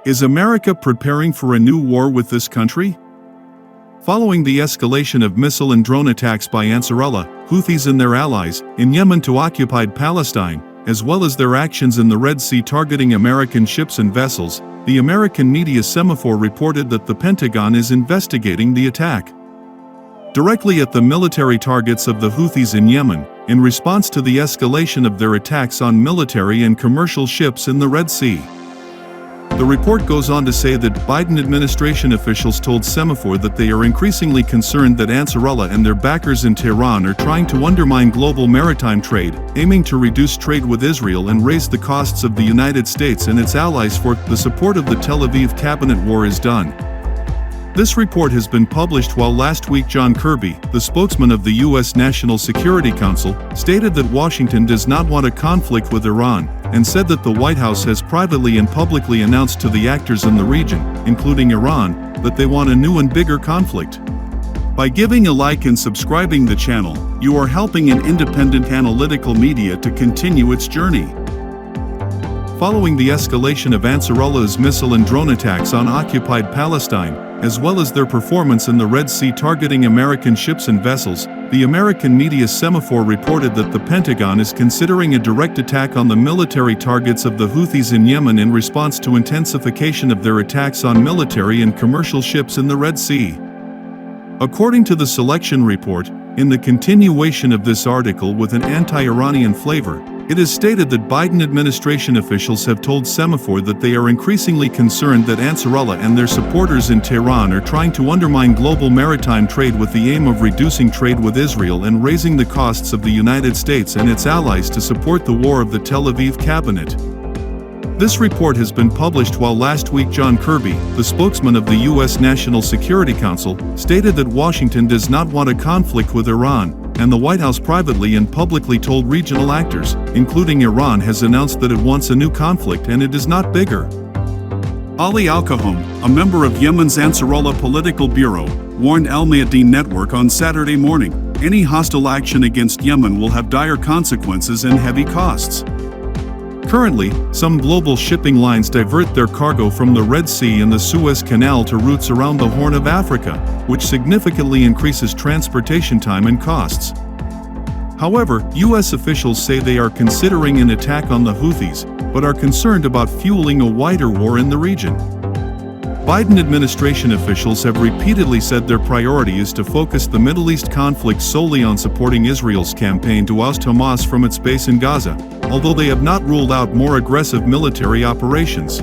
Is America preparing for a new war with this country? Following the escalation of missile and drone attacks by Ansarullah, Houthis and their allies, in Yemen to occupied Palestine, as well as their actions in the Red Sea targeting American ships and vessels, the American media Semaphore reported that the Pentagon is investigating the attack directly at the military targets of the Houthis in Yemen, in response to the escalation of their attacks on military and commercial ships in the Red Sea. The report goes on to say that Biden administration officials told Semaphore that they are increasingly concerned that Ansarullah and their backers in Tehran are trying to undermine global maritime trade, aiming to reduce trade with Israel and raise the costs of the United States and its allies for the support of the Tel Aviv cabinet war is done. This report has been published while last week John Kirby, the spokesman of the U.S. National Security Council, stated that Washington does not want a conflict with Iran, and said that the White House has privately and publicly announced to the actors in the region, including Iran, that they want a new and bigger conflict. By giving a like and subscribing the channel, you are helping an independent analytical media to continue its journey. Following the escalation of Ansarullah's missile and drone attacks on occupied Palestine, as well as their performance in the Red Sea targeting American ships and vessels, the American media Semaphore reported that the Pentagon is considering a direct attack on the military targets of the Houthis in Yemen in response to intensification of their attacks on military and commercial ships in the Red Sea. According to the Selection report, in the continuation of this article with an anti-Iranian flavor, it is stated that Biden administration officials have told Semaphore that they are increasingly concerned that Ansarullah and their supporters in Tehran are trying to undermine global maritime trade with the aim of reducing trade with Israel and raising the costs of the United States and its allies to support the war of the Tel Aviv cabinet. This report has been published while last week John Kirby, the spokesman of the U.S. National Security Council, stated that Washington does not want a conflict with Iran, and the White House privately and publicly told regional actors, including Iran, has announced that it wants a new conflict and it is not bigger. Ali al-Kahhoum, a member of Yemen's Ansarullah Political Bureau, warned Al Mayadeen Network on Saturday morning, any hostile action against Yemen will have dire consequences and heavy costs. Currently, some global shipping lines divert their cargo from the Red Sea and the Suez Canal to routes around the Horn of Africa, which significantly increases transportation time and costs. However, U.S. officials say they are considering an attack on the Houthis, but are concerned about fueling a wider war in the region. Biden administration officials have repeatedly said their priority is to focus the Middle East conflict solely on supporting Israel's campaign to oust Hamas from its base in Gaza, although they have not ruled out more aggressive military operations.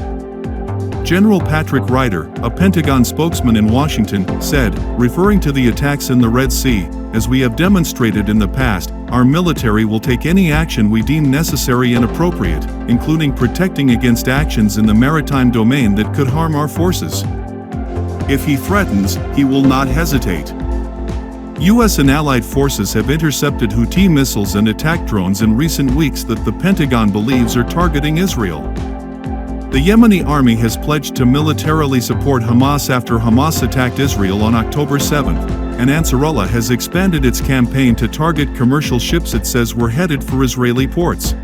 General Patrick Ryder, a Pentagon spokesman in Washington, said, referring to the attacks in the Red Sea, "As we have demonstrated in the past, our military will take any action we deem necessary and appropriate, including protecting against actions in the maritime domain that could harm our forces. If he threatens, he will not hesitate." U.S. and allied forces have intercepted Houthi missiles and attack drones in recent weeks that the Pentagon believes are targeting Israel. The Yemeni army has pledged to militarily support Hamas after Hamas attacked Israel on October 7, and Ansarullah has expanded its campaign to target commercial ships it says were headed for Israeli ports,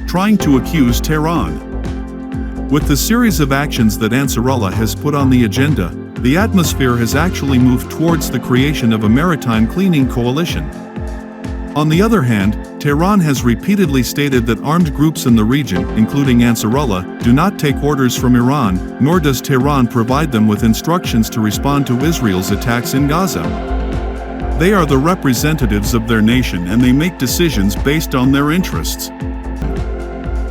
trying to accuse Tehran. With the series of actions that Ansarullah has put on the agenda, the atmosphere has actually moved towards the creation of a maritime cleaning coalition. On the other hand, Tehran has repeatedly stated that armed groups in the region, including Ansarullah, do not take orders from Iran, nor does Tehran provide them with instructions to respond to Israel's attacks in Gaza. They are the representatives of their nation and they make decisions based on their interests.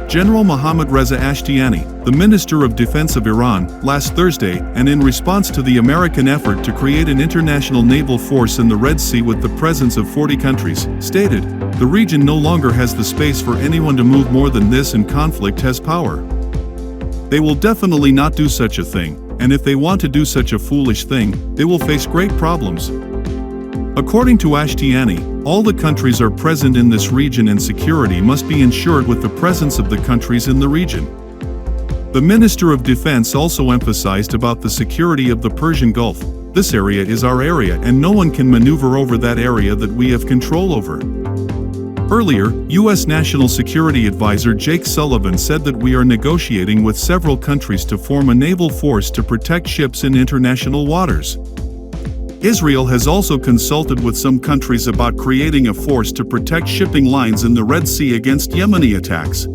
General Mohammad Reza Ashtiani, the Minister of Defense of Iran, last Thursday, and in response to the American effort to create an international naval force in the Red Sea with the presence of 40 countries, stated, "The region no longer has the space for anyone to move more than this, and conflict has power. They will definitely not do such a thing, and if they want to do such a foolish thing, they will face great problems." According to Ashtiani, all the countries are present in this region and security must be ensured with the presence of the countries in the region. The Minister of Defense also emphasized about the security of the Persian Gulf. "This area is our area and no one can maneuver over that area that we have control over." Earlier, U.S. National Security Advisor Jake Sullivan said that we are negotiating with several countries to form a naval force to protect ships in international waters. Israel has also consulted with some countries about creating a force to protect shipping lines in the Red Sea against Yemeni attacks.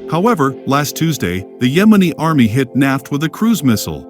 However, last Tuesday, the Yemeni army hit Naft with a cruise missile.